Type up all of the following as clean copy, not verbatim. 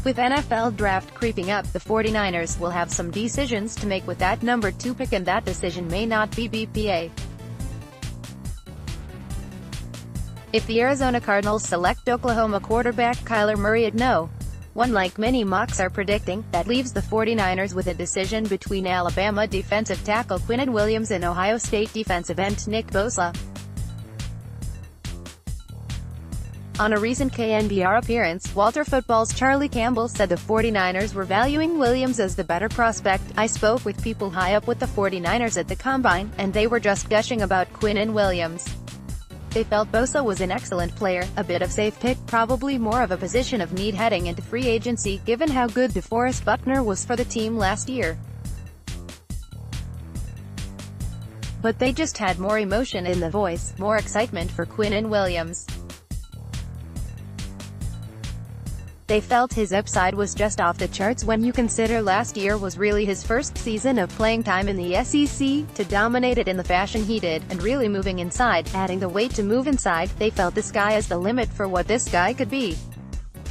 With NFL draft creeping up, the 49ers will have some decisions to make with that number 2 pick, and that decision may not be BPA. If the Arizona Cardinals select Oklahoma quarterback Kyler Murray at No. 1 like many mocks are predicting, that leaves the 49ers with a decision between Alabama defensive tackle Quinnen Williams and Ohio State defensive end Nick Bosa. On a recent KNBR appearance, Walter Football's Charlie Campbell said the 49ers were valuing Williams as the better prospect. "I spoke with people high up with the 49ers at the Combine, and they were just gushing about Quinnen Williams. They felt Bosa was an excellent player, a bit of safe pick, probably more of a position of need heading into free agency, given how good DeForest Buckner was for the team last year. But they just had more emotion in the voice, more excitement for Quinnen Williams. They felt his upside was just off the charts when you consider last year was really his first season of playing time in the SEC, to dominate it in the fashion he did, and really moving inside, adding the weight to move inside. They felt the sky is the limit for what this guy could be.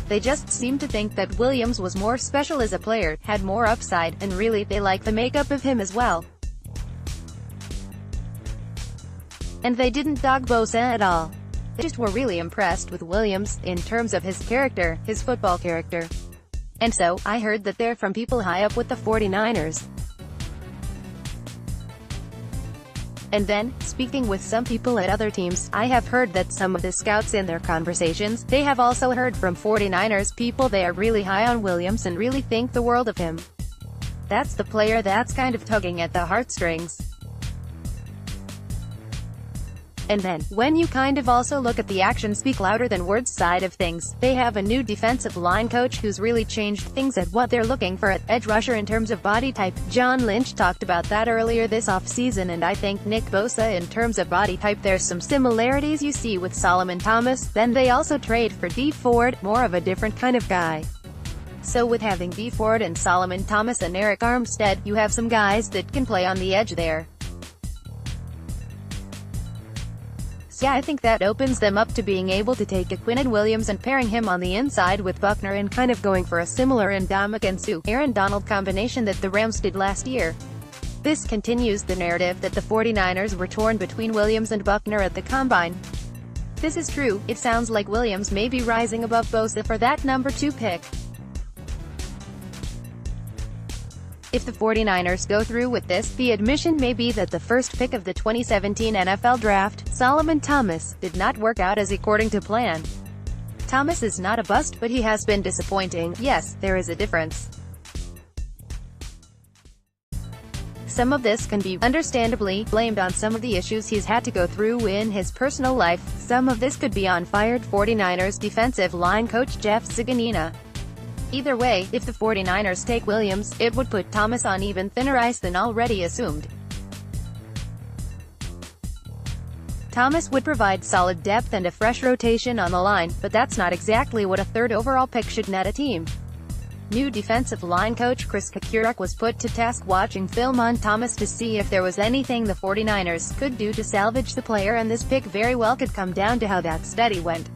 They just seemed to think that Williams was more special as a player, had more upside, and really, they like the makeup of him as well. And they didn't dog Bosa at all. They just were really impressed with Williams, in terms of his character, his football character. And so, I heard that they're from people high up with the 49ers. And then, speaking with some people at other teams, I have heard that some of the scouts in their conversations, they have also heard from 49ers people they are really high on Williams and really think the world of him. That's the player that's kind of tugging at the heartstrings. And then, when you kind of also look at the actions speak louder than words side of things, they have a new defensive line coach who's really changed things at what they're looking for at edge rusher in terms of body type. John Lynch talked about that earlier this offseason, and I think Nick Bosa in terms of body type there's some similarities you see with Solomon Thomas. Then they also trade for Dee Ford, more of a different kind of guy. So with having Dee Ford and Solomon Thomas and Eric Armstead, you have some guys that can play on the edge there. So yeah, I think that opens them up to being able to take a Quinnen Williams and pairing him on the inside with Buckner and kind of going for a similar Ndamukong Suh, Aaron Donald combination that the Rams did last year. This continues the narrative that the 49ers were torn between Williams and Buckner at the Combine. If this is true, it sounds like Williams may be rising above Bosa for that number 2 pick. If the 49ers go through with this, the admission may be that the first pick of the 2017 NFL Draft, Solomon Thomas, did not work out as according to plan. Thomas is not a bust, but he has been disappointing. Yes, there is a difference. Some of this can be, understandably, blamed on some of the issues he's had to go through in his personal life. Some of this could be on fired 49ers defensive line coach Jeff Zgonina. Either way, if the 49ers take Williams, it would put Thomas on even thinner ice than already assumed. Thomas would provide solid depth and a fresh rotation on the line, but that's not exactly what a third overall pick should net a team. New defensive line coach Chris Kukurek was put to task watching film on Thomas to see if there was anything the 49ers could do to salvage the player, and this pick very well could come down to how that study went.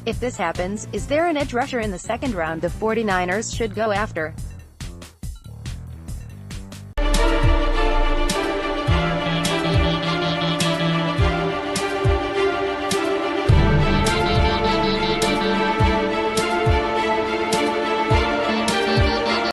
If this happens, is there an edge rusher in the second round the 49ers should go after?